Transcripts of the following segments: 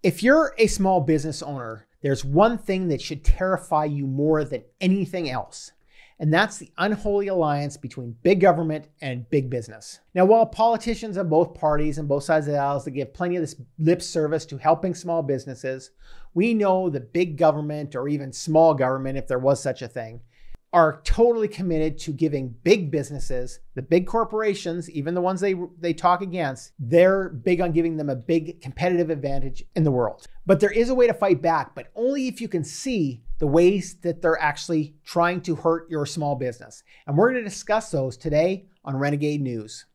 If you're a small business owner, there's one thing that should terrify you more than anything else, and that's the unholy alliance between big government and big business. Now, while politicians of both parties and both sides of the aisles that give plenty of this lip service to helping small businesses, we know that big government, or even small government, if there was such a thing, are totally committed to giving big businesses, the big corporations, even the ones they talk against, they're big on giving them a big competitive advantage in the world. But there is a way to fight back, but only if you can see the ways that they're actually trying to hurt your small business. And we're going to discuss those today on Renegade News.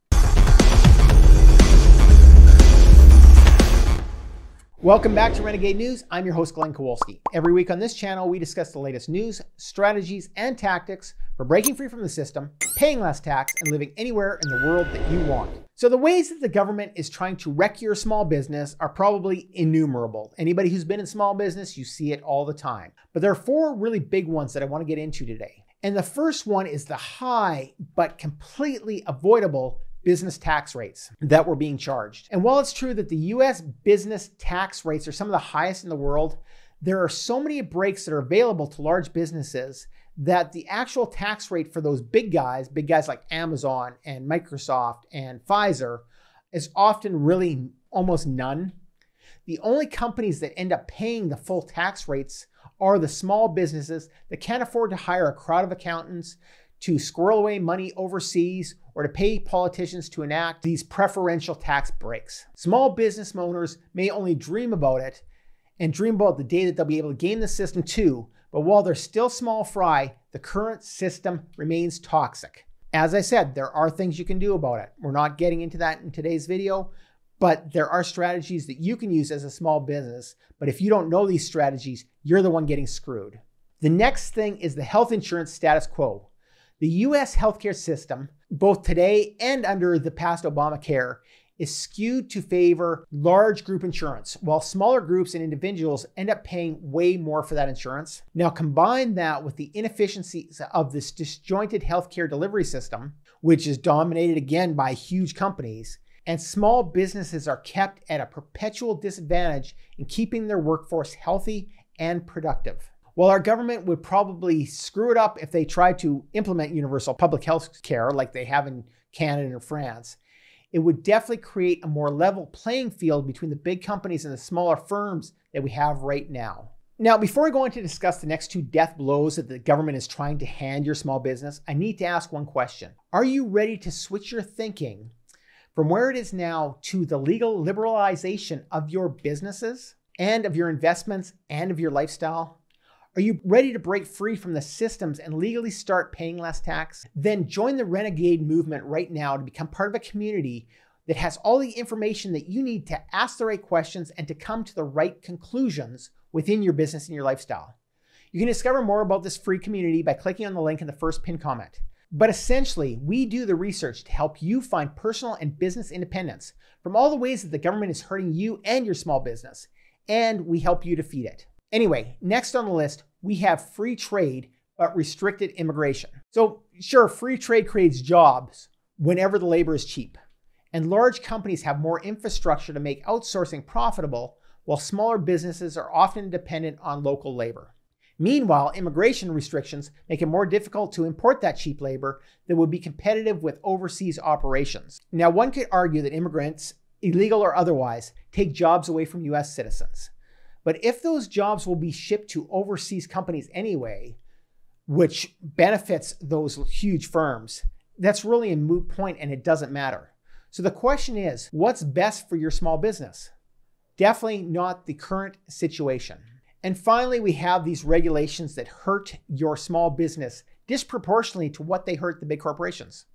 Welcome back to Renegade News. I'm your host, Glenn Kowalski. Every week on this channel, we discuss the latest news, strategies, and tactics for breaking free from the system, paying less tax, and living anywhere in the world that you want. So the ways that the government is trying to wreck your small business are probably innumerable. Anybody who's been in small business, you see it all the time. But there are four really big ones that I want to get into today. And the first one is the high but completely avoidable business tax rates that were being charged. And while it's true that the US business tax rates are some of the highest in the world, there are so many breaks that are available to large businesses that the actual tax rate for those big guys like Amazon and Microsoft and Pfizer, is often really almost none. The only companies that end up paying the full tax rates are the small businesses that can't afford to hire a crowd of accountants to squirrel away money overseas or to pay politicians to enact these preferential tax breaks. Small business owners may only dream about it and dream about the day that they'll be able to game the system too, but while they're still small fry, the current system remains toxic. As I said, there are things you can do about it. We're not getting into that in today's video, but there are strategies that you can use as a small business. But if you don't know these strategies, you're the one getting screwed. The next thing is the health insurance status quo. The US healthcare system, both today and under the past Obamacare, is skewed to favor large group insurance, while smaller groups and individuals end up paying way more for that insurance. Now, combine that with the inefficiencies of this disjointed healthcare delivery system, which is dominated again by huge companies, and small businesses are kept at a perpetual disadvantage in keeping their workforce healthy and productive. While our government would probably screw it up if they tried to implement universal public health care like they have in Canada or France, it would definitely create a more level playing field between the big companies and the smaller firms that we have right now. Now, before I go on to discuss the next two death blows that the government is trying to hand your small business, I need to ask one question. Are you ready to switch your thinking from where it is now to the legal liberalization of your businesses and of your investments and of your lifestyle? Are you ready to break free from the systems and legally start paying less tax? Then join the Renegade movement right now to become part of a community that has all the information that you need to ask the right questions and to come to the right conclusions within your business and your lifestyle. You can discover more about this free community by clicking on the link in the first pinned comment. But essentially, we do the research to help you find personal and business independence from all the ways that the government is hurting you and your small business, and we help you defeat it. Anyway, next on the list, we have free trade, but restricted immigration. So sure, free trade creates jobs whenever the labor is cheap. And large companies have more infrastructure to make outsourcing profitable, while smaller businesses are often dependent on local labor. Meanwhile, immigration restrictions make it more difficult to import that cheap labor that would be competitive with overseas operations. Now, one could argue that immigrants, illegal or otherwise, take jobs away from US citizens. But if those jobs will be shipped to overseas companies anyway, which benefits those huge firms, that's really a moot point and it doesn't matter. So the question is, what's best for your small business? Definitely not the current situation. And finally, we have these regulations that hurt your small business disproportionately to what they hurt the big corporations.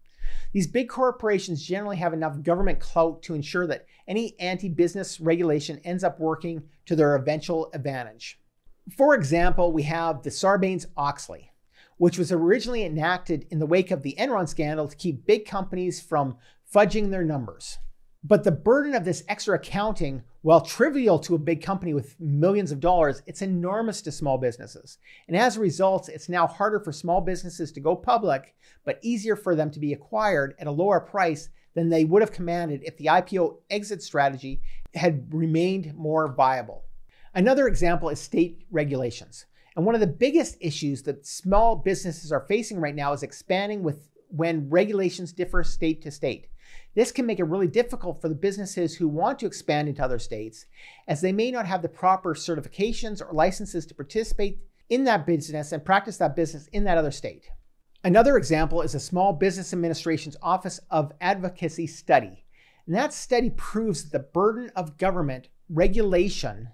These big corporations generally have enough government clout to ensure that any anti-business regulation ends up working to their eventual advantage. For example, we have the Sarbanes-Oxley, which was originally enacted in the wake of the Enron scandal to keep big companies from fudging their numbers. But the burden of this extra accounting, while trivial to a big company with millions of dollars, it's enormous to small businesses. And as a result, it's now harder for small businesses to go public, but easier for them to be acquired at a lower price than they would have commanded if the IPO exit strategy had remained more viable. Another example is state regulations. And one of the biggest issues that small businesses are facing right now is expanding when regulations differ state to state. This can make it really difficult for the businesses who want to expand into other states, as they may not have the proper certifications or licenses to participate in that business and practice that business in that other state. Another example is a Small Business Administration's Office of Advocacy study. And that study proves that the burden of government regulation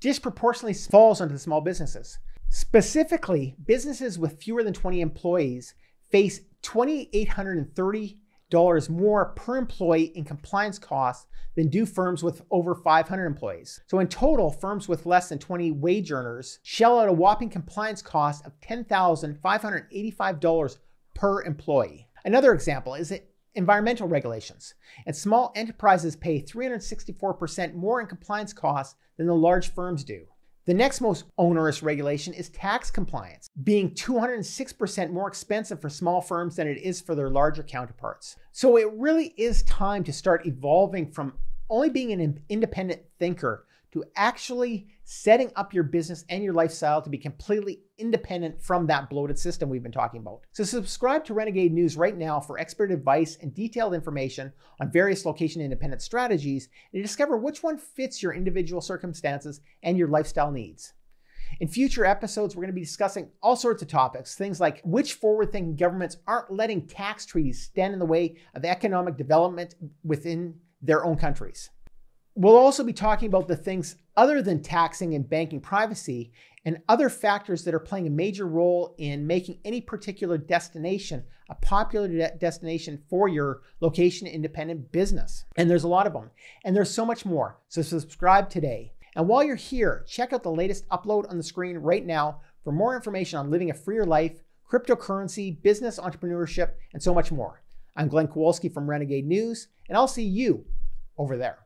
disproportionately falls onto the small businesses. Specifically, businesses with fewer than 20 employees face $2,830 more per employee in compliance costs than do firms with over 500 employees. So in total, firms with less than 20 wage earners shell out a whopping compliance cost of $10,585 per employee. Another example is environmental regulations. And small enterprises pay 364% more in compliance costs than the large firms do. The next most onerous regulation is tax compliance, being 206% more expensive for small firms than it is for their larger counterparts. So it really is time to start evolving from only being an independent thinker to actually setting up your business and your lifestyle to be completely independent from that bloated system we've been talking about. So subscribe to Renegade News right now for expert advice and detailed information on various location independent strategies and to discover which one fits your individual circumstances and your lifestyle needs. In future episodes, we're going to be discussing all sorts of topics, things like which forward-thinking governments aren't letting tax treaties stand in the way of economic development within their own countries. We'll also be talking about the things other than taxing and banking privacy and other factors that are playing a major role in making any particular destination a popular destination for your location-independent business. And there's a lot of them. And there's so much more. So subscribe today. And while you're here, check out the latest upload on the screen right now for more information on living a freer life, cryptocurrency, business entrepreneurship, and so much more. I'm Glenn Kowalski from Renegade News, and I'll see you over there.